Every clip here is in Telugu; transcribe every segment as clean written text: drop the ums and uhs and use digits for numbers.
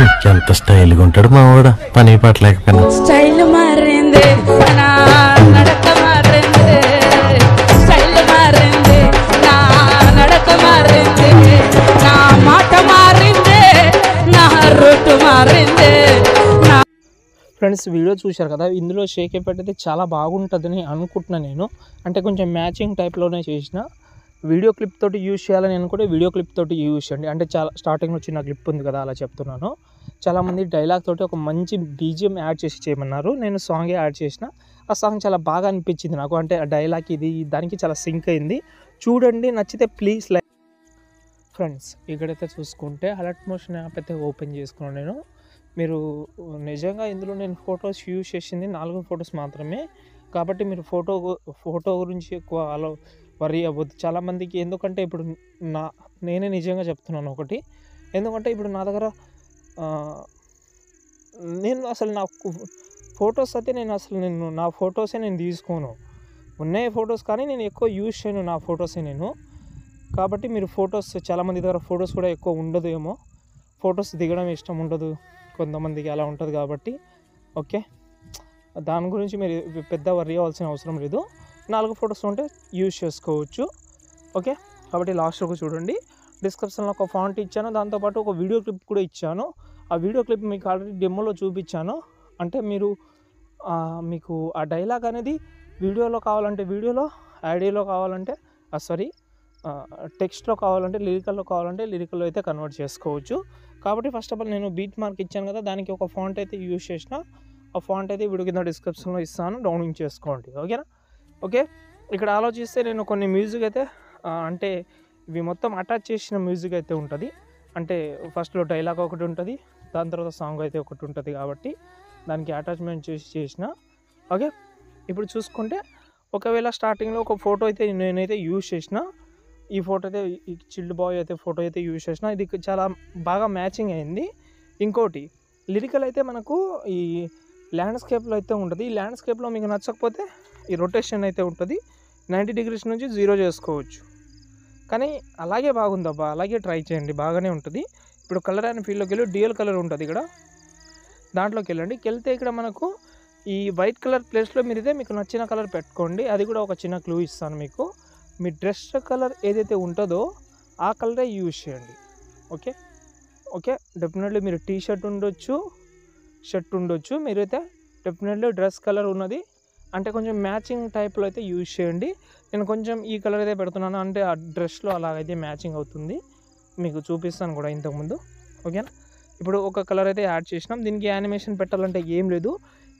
ఎంత స్టైల్గా ఉంటాడు మా వాడు, పని పట్టలేకపోయినా. స్టైల్ మారింది, నా నడక మారింది, స్టైల్ మారింది, నా నడక మారింది, నా మాట మారింది, నా రూట్ మారింది. ఫ్రెండ్స్, వీడియో చూశారు కదా, ఇందులో షేక్ ఎఫెక్ట్ అయితే చాలా బాగుంటుందని అనుకుంటున్నాను నేను. అంటే కొంచెం మ్యాచింగ్ టైప్లోనే చేసిన. వీడియో క్లిప్ తోటి యూజ్ చేయాలని అనుకుంటే వీడియో క్లిప్ తోటి యూజ్ చేయండి. అంటే చాలా స్టార్టింగ్లో చిన్న క్లిప్ ఉంది కదా, అలా చెప్తున్నాను. చాలామంది డైలాగ్ తోటి ఒక మంచి బీజిఎం యాడ్ చేసి చేయమన్నారు. నేను సాంగే యాడ్ చేసిన. ఆ సాంగ్ చాలా బాగా అనిపించింది నాకు. అంటే ఆ డైలాగ్ ఇది దానికి చాలా సింక్ అయింది. చూడండి, నచ్చితే ప్లీజ్ లైక్. ఫ్రెండ్స్, ఇక్కడైతే చూసుకుంటే అలర్ట్ మోషన్ యాప్ అయితే ఓపెన్ చేసుకున్నాను నేను. మీరు నిజంగా ఇందులో నేను ఫొటోస్ యూజ్ చేసింది 4 ఫొటోస్ మాత్రమే. కాబట్టి మీరు ఫోటో గురించి ఎక్కువ వరీ అవ్వద్దు. చాలామందికి ఎందుకంటే ఇప్పుడు నేనే నిజంగా చెప్తున్నాను ఒకటి. ఎందుకంటే ఇప్పుడు నా దగ్గర నేను అసలు నాకు ఫొటోస్ అయితే నేను నా ఫొటోసే నేను తీసుకోను. ఉన్నాయి ఫొటోస్, కానీ నేను ఎక్కువ యూజ్ చేయను నా ఫొటోసే నేను. కాబట్టి మీరు ఫొటోస్, చాలామంది దగ్గర ఫొటోస్ కూడా ఎక్కువ ఉండదు ఏమో, ఫొటోస్ దిగడం ఇష్టం ఉండదు కొంతమందికి, అలా ఉంటుంది. కాబట్టి ఓకే, దాని గురించి మీరు పెద్ద వరీ అవ్వాల్సిన అవసరం లేదు. 4 ఫొటోస్ ఉంటే యూజ్ చేసుకోవచ్చు. ఓకే, కాబట్టి లాస్ట్ వరకు చూడండి. డిస్క్రిప్షన్లో ఒక ఫాంట్ ఇచ్చాను, దాంతోపాటు ఒక వీడియో క్లిప్ కూడా ఇచ్చాను. ఆ వీడియో క్లిప్ మీకు ఆల్రెడీ డెమోలో చూపించాను. అంటే మీకు ఆ డైలాగ్ అనేది వీడియోలో కావాలంటే వీడియోలో, ఆడియోలో కావాలంటే టెక్స్ట్లో కావాలంటే, లిరికల్లో కావాలంటే లిరికల్లో అయితే కన్వర్ట్ చేసుకోవచ్చు. కాబట్టి ఫస్ట్ ఆఫ్ ఆల్ నేను బీట్ మార్క్ ఇచ్చాను కదా, దానికి ఒక ఫాంట్ అయితే యూజ్ చేసిన. ఆ ఫాంట్ అయితే వీడియో కింద డిస్క్రిప్షన్లో ఇస్తాను, డౌన్లోడ్ చేసుకోండి. ఓకేనా? ఓకే, ఇక్కడ ఆలోచిస్తే నేను కొన్ని మ్యూజిక్ అయితే అంటే ఇవి మొత్తం అటాచ్ చేసిన మ్యూజిక్ అయితే ఉంటుంది. అంటే ఫస్ట్లో డైలాగ్ ఒకటి ఉంటుంది, దాని తర్వాత సాంగ్ అయితే ఒకటి ఉంటుంది. కాబట్టి దానికి అటాచ్మెంట్ చేసిన. ఓకే, ఇప్పుడు చూసుకుంటే ఒకవేళ స్టార్టింగ్లో ఒక ఫోటో అయితే నేనైతే యూజ్ చేసిన. ఈ ఫోటో అయితే, ఈ చిల్డ్ బాయ్ అయితే ఫోటో అయితే యూజ్ చేసిన. ఇది చాలా బాగా మ్యాచింగ్ అయింది. ఇంకోటి లిరికల్ అయితే మనకు ఈ ల్యాండ్స్కేప్లో అయితే ఉంటుంది. ఈ ల్యాండ్స్కేప్లో మీకు నచ్చకపోతే ఈ రొటేషన్ అయితే ఉంటుంది. 90 degrees నుంచి 0 చేసుకోవచ్చు. కానీ అలాగే బాగుందబ్బా, అలాగే ట్రై చేయండి, బాగానే ఉంటుంది. ఇప్పుడు కలర్ అండ్ ఫీల్డ్లోకి వెళ్ళి డ్యూయల్ కలర్ ఉంటుంది ఇక్కడ, దాంట్లోకి వెళ్తే ఇక్కడ మనకు ఈ వైట్ కలర్ ప్లేస్లో మీరైతే మీకు నచ్చిన కలర్ పెట్టుకోండి. అది కూడా ఒక చిన్న క్లూ ఇస్తాను మీకు. మీ డ్రెస్ కలర్ ఏదైతే ఉంటుందో ఆ కలరే యూజ్ చేయండి. ఓకే, డెఫినెట్లీ మీరు టీ షర్ట్ ఉండొచ్చు, షర్ట్ ఉండొచ్చు, మీరైతే డెఫినెట్లీ డ్రెస్ కలర్ ఉన్నది అంటే కొంచెం మ్యాచింగ్ టైప్లో అయితే యూజ్ చేయండి. నేను కొంచెం ఈ కలర్ అయితే పెడుతున్నాను, అంటే ఆ డ్రెస్లో అలాగైతే మ్యాచింగ్ అవుతుంది. మీకు చూపిస్తాను కూడా ఇంతకుముందు. ఓకేనా? ఇప్పుడు ఒక కలర్ అయితే యాడ్ చేసినాం. దీనికి యానిమేషన్ పెట్టాలంటే ఏం లేదు.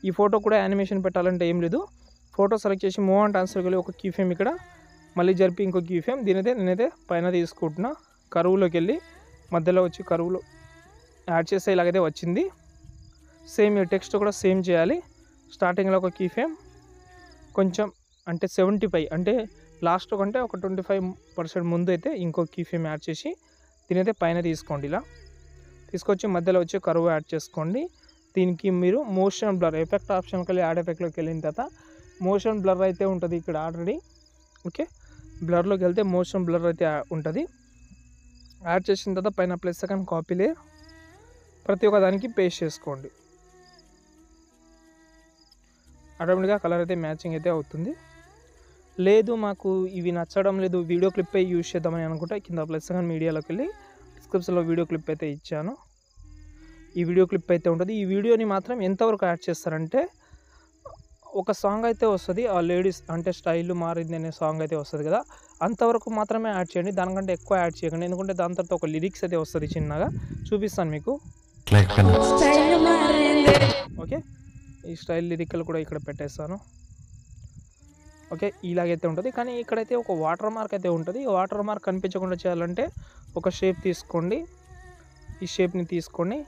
ఈ ఫోటో కూడా యానిమేషన్ పెట్టాలంటే ఏం లేదు. ఫోటో సెలెక్ట్ చేసి మూవ్ అండ్ ట్రాన్స్ఫర్కి వెళ్ళి ఒక కీ ఫ్రేమ్ ఇక్కడ మళ్ళీ జరిపి ఇంకో కీ ఫ్రేమ్, నేనైతే పైన తీసుకుంటున్నా. కరువులోకి వెళ్ళి మధ్యలో వచ్చి కరువులో యాడ్ చేస్తే ఇలాగైతే వచ్చింది. సేమ్ ఈ టెక్స్ట్ కూడా సేమ్ చేయాలి. స్టార్టింగ్లో ఒక కీ ఫ్రేమ్, కొంచెం అంటే 75 అంటే లాస్ట్ కంటే ఒక 25% ముందు అయితే ఇంకో కీ ఫ్రేమ్ యాడ్ చేసి దీనైతే పైన తీసుకోండి. ఇలా తీసుకొచ్చి మధ్యలో వచ్చి కరువు యాడ్ చేసుకోండి. దీనికి మీరు మోషన్ బ్లర్ ఎఫెక్ట్ ఆప్షన్కి వెళ్ళి యాడ్ ఎఫెక్ట్లోకి వెళ్ళిన తర్వాత మోషన్ బ్లర్ అయితే ఉంటుంది ఇక్కడ ఆల్రెడీ. ఓకే, బ్లర్లోకి వెళ్తే మోషన్ బ్లర్ అయితే ఉంటుంది. యాడ్ చేసిన తర్వాత పైన ప్లస్ సెకండ్ కాపీ లేయర్ ప్రతి ఒక్క దానికి పేస్ట్ చేసుకోండి. ఆటోమేటిక్గా కలర్ అయితే మ్యాచింగ్ అయితే అవుతుంది. లేదు మాకు ఇవి నచ్చడం లేదు, వీడియో క్లిప్ అయి యూజ్ చేద్దామని అనుకుంటే కింద ప్లస్ సెకండ్ మీడియాలోకి వెళ్ళి డిస్క్రిప్షన్లో వీడియో క్లిప్ అయితే ఇచ్చాను. ఈ వీడియో క్లిప్ అయితే ఉంటుంది. ఈ వీడియోని మాత్రం ఎంతవరకు యాడ్ చేస్తారంటే ఒక సాంగ్ అయితే వస్తుంది, ఆ లేడీస్ అంటే స్టైల్ మారింది అనే సాంగ్ అయితే వస్తుంది కదా, అంతవరకు మాత్రమే యాడ్ చేయండి. దానికంటే ఎక్కువ యాడ్ చేయకండి, ఎందుకంటే దాని తర్వాత ఒక లిరిక్స్ అయితే వస్తుంది చిన్నగా, చూపిస్తాను మీకు. ఓకే, ఈ స్టైల్ లిరికల్ కూడా ఇక్కడ పెట్టేస్తాను. ఓకే, ఇలాగైతే ఉంటుంది. కానీ ఇక్కడైతే ఒక వాటర్ మార్క్ అయితే ఉంటుంది. వాటర్ మార్క్ కనిపించకుండా చేయాలంటే ఒక షేప్ తీసుకోండి. ఈ షేప్ని తీసుకోండి,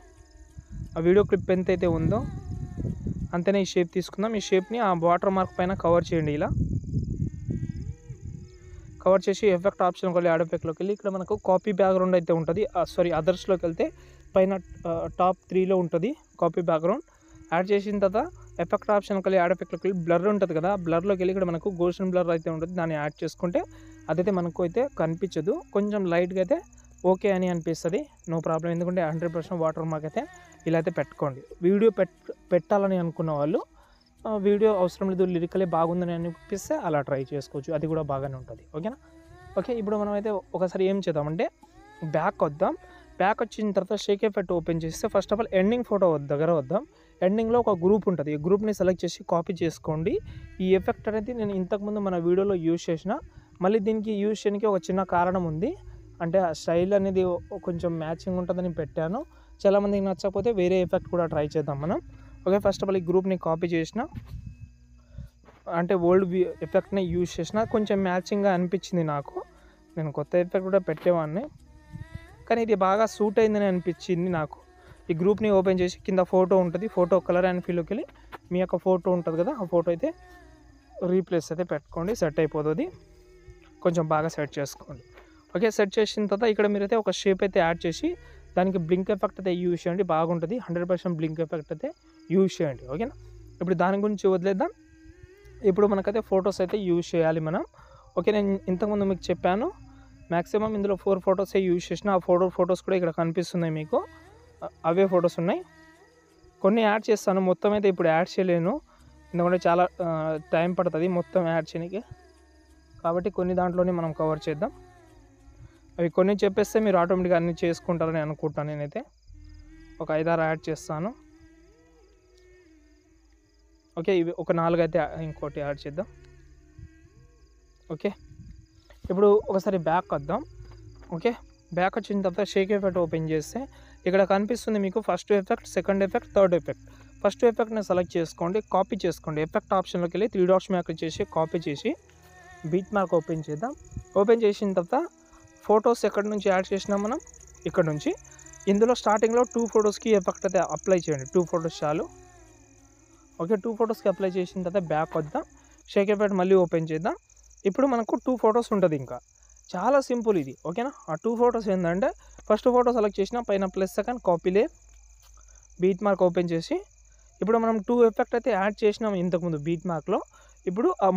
ఆ వీడియో క్లిప్ ఎంత అయితే ఉందో అంతనే ఈ షేప్ తీసుకుందాం. ఈ షేప్ని ఆ వాటర్ మార్క్ పైన కవర్ చేయండి. ఇలా కవర్ చేసి ఎఫెక్ట్ ఆప్షన్కి వెళ్ళి యాడ్ ఎఫెక్ట్లోకి వెళ్ళి ఇక్కడ మనకు కాపీ బ్యాక్గ్రౌండ్ అయితే ఉంటుంది. అదర్స్లోకి వెళ్తే పైన టాప్ 3లో ఉంటుంది కాపీ బ్యాక్గ్రౌండ్. యాడ్ చేసిన తర్వాత ఎఫెక్ట్ ఆప్షన్కి వెళ్ళి యాడ్ ఎఫెక్ట్లోకి వెళ్ళి బ్లర్ ఉంటుంది కదా, బ్లర్లోకి వెళ్ళి ఇక్కడ మనకు గోషన్ బ్లర్ అయితే ఉంటుంది, దాన్ని యాడ్ చేసుకుంటే అదైతే మనకు అయితే కనిపించదు. కొంచెం లైట్గా అయితే ఓకే అని అనిపిస్తుంది, నో ప్రాబ్లం. ఎందుకంటే 100% వాటర్ మార్క్ అయితే ఇలా అయితే పెట్టుకోండి. వీడియో పెట్టాలని అనుకున్న వాళ్ళు వీడియో అవసరం లేదు, లిరికలే బాగుందని అనిపిస్తే అలా ట్రై చేసుకోవచ్చు, అది కూడా బాగానే ఉంటుంది. ఓకేనా? ఓకే, ఇప్పుడు మనం అయితే ఒకసారి ఏం చేద్దామంటే బ్యాక్ వద్దాం. బ్యాక్ వచ్చిన తర్వాత షేక్ ఎఫెక్ట్ ఓపెన్ చేస్తే first of all ending photo దగ్గర వద్దాం. ఎండింగ్లో ఒక గ్రూప్ ఉంటుంది, ఈ గ్రూప్ని సెలెక్ట్ చేసి కాపీ చేసుకోండి. ఈ ఎఫెక్ట్ అనేది నేను ఇంతకుముందు మన వీడియోలో యూజ్ చేసిన, మళ్ళీ దీనికి యూజ్ చేయడానికి ఒక చిన్న కారణం ఉంది. అంటే ఆ స్టైల్ అనేది కొంచెం మ్యాచింగ్ ఉంటుందని పెట్టాను, చాలామందికి నచ్చకపోతే వేరే ఎఫెక్ట్ కూడా ట్రై చేద్దాం మనం. ఓకే, ఫస్ట్ ఆఫ్ ఆల్ ఈ గ్రూప్ని కాపీ చేసిన, అంటే ఓల్డ్ ఎఫెక్ట్ని యూజ్ చేసిన, కొంచెం మ్యాచింగ్గా అనిపించింది నాకు. నేను కొత్త ఎఫెక్ట్ కూడా పెట్టేవాడిని, కానీ ఇది బాగా సూట్ అయిందని అనిపించింది నాకు. ఈ గ్రూప్ని ఓపెన్ చేసి కింద ఫోటో ఉంటుంది, ఫోటో కలర్ అండ్ ఫీల్డ్కి వెళ్ళి మీ యొక్క ఫోటో ఉంటుంది కదా, ఆ ఫోటో అయితే రీప్లేస్ అయితే పెట్టుకోండి, సెట్ అయిపోతుంది. కొంచెం బాగా సెట్ చేసుకోండి. ఓకే, సెట్ చేసిన తర్వాత ఇక్కడ మీరైతే ఒక షేప్ అయితే యాడ్ చేసి దానికి బ్లింక్ ఎఫెక్ట్ అయితే యూజ్ చేయండి, బాగుంటుంది. 100% బ్లింక్ ఎఫెక్ట్ అయితే యూజ్ చేయండి. ఓకేనా? ఇప్పుడు దాని గురించి వదిలేద్దాం. ఇప్పుడు మనకైతే ఫొటోస్ అయితే యూజ్ చేయాలి మనం. ఓకే, నేను ఇంతకుముందు మీకు చెప్పాను మ్యాక్సిమం ఇందులో 4 ఫొటోసే యూజ్ చేసిన, ఆ ఫొటోస్ కూడా ఇక్కడ కనిపిస్తున్నాయి మీకు, అవే ఫొటోస్ ఉన్నాయి. కొన్ని యాడ్ చేస్తాను, మొత్తం అయితే ఇప్పుడు యాడ్ చేయలేను, ఎందుకంటే చాలా టైం పడుతుంది మొత్తం యాడ్ చేయడానికి. కాబట్టి కొన్ని దాంట్లోనే మనం కవర్ చేద్దాం. అవి కొన్ని చెప్పేస్తే మీరు ఆటోమేటిక్గా అన్నీ చేసుకుంటారని అనుకుంటాను. నేనైతే ఒక 5-6 యాడ్ చేస్తాను. ఓకే, ఇవి ఒక 4 అయితే ఇంకోటి యాడ్ చేద్దాం. ఓకే, ఇప్పుడు ఒకసారి బ్యాక్ వద్దాం. ఓకే, బ్యాక్ వచ్చిన తర్వాత షేక్ ఎఫెక్ట్ ఓపెన్ చేస్తే ఇక్కడ కనిపిస్తుంది మీకు first effect, second effect, third effect. First ఎఫెక్ట్ని సెలెక్ట్ చేసుకోండి, కాపీ చేసుకోండి. ఎఫెక్ట్ ఆప్షన్లోకి వెళ్ళి 3 డాట్స్ మార్క్ చేసి కాపీ చేసి బీట్ మార్క్ ఓపెన్ చేద్దాం. ఓపెన్ చేసిన తర్వాత ఫొటోస్ ఎక్కడి నుంచి యాడ్ చేసినాం మనం, ఇక్కడ నుంచి. ఇందులో స్టార్టింగ్లో 2 ఫొటోస్కి ఎఫెక్ట్ అయితే అప్లై చేయండి, 2 ఫొటోస్ చాలు. ఓకే, 2 ఫొటోస్కి అప్లై చేసిన తర్వాత బ్యాక్ వద్దాం, షేక్ ఎఫెక్ట్ మళ్ళీ ఓపెన్ చేద్దాం. ఇప్పుడు మనకు 2 ఫొటోస్ ఉంటుంది, ఇంకా చాలా సింపుల్ ఇది. ఓకేనా? ఆ 2 ఫొటోస్ ఏంటంటే ఫస్ట్ ఫోటో సెలెక్ట్ చేసిన పైన ప్లస్ సెకండ్ కాపీలే బీట్ మార్క్ ఓపెన్ చేసి, ఇప్పుడు మనం 2 ఎఫెక్ట్ అయితే యాడ్ చేసినాం ఇంతకుముందు బీట్ మార్క్లో. ఇప్పుడు ఆ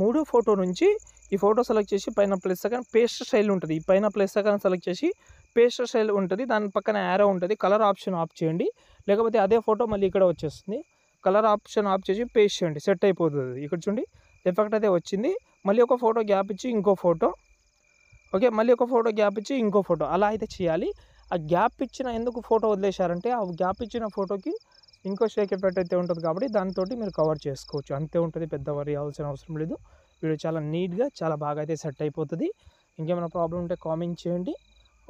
మూడో ఫోటో నుంచి ఈ ఫోటో సెలెక్ట్ చేసి పైన ప్లస్ సెకండ్ పేస్ట్ స్టైల్ ఉంటుంది, ఈ పైన ప్లస్ సెకండ్ సెలెక్ట్ చేసి పేస్ట్ స్టైల్ ఉంటుంది, దాని పక్కన యారో ఉంటుంది, కలర్ ఆప్షన్ ఆఫ్ చేయండి, లేకపోతే అదే ఫోటో మళ్ళీ ఇక్కడ వచ్చేస్తుంది. కలర్ ఆప్షన్ ఆఫ్ చేసి పేస్ట్ చేయండి, సెట్ అయిపోతుంది. ఇక్కడ చూడండి ఎఫెక్ట్ అయితే వచ్చింది. మళ్ళీ ఒక ఫోటో గ్యాప్ ఇచ్చి ఇంకో ఫోటో, ఓకే, మళ్ళీ ఒక ఫోటో గ్యాప్ ఇచ్చి ఇంకో ఫోటో, అలా అయితే చేయాలి. ఆ గ్యాప్ ఇచ్చిన ఎందుకు ఫోటో వదిలేశారంటే ఆ గ్యాప్ ఇచ్చిన ఫోటోకి ఇంకో షేక్ ఎఫెక్ట్ అయితే ఉంటుంది, కాబట్టి దాంతో మీరు కవర్ చేసుకోవచ్చు, అంతే ఉంటుంది, పెద్ద వరి అవ్వాల్సిన అవసరం లేదు. వీడియో చాలా నీట్గా చాలా బాగా అయితే సెట్ అయిపోతుంది. ఇంకేమైనా ప్రాబ్లం ఉంటే కామెంట్ చేయండి.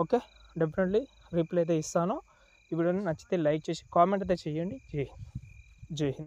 ఓకే, డెఫినెట్లీ రిప్లై అయితే ఇస్తాను. ఈ వీడియోని నచ్చితే లైక్ చేసి కామెంట్ అయితే చేయండి. జై హింద్.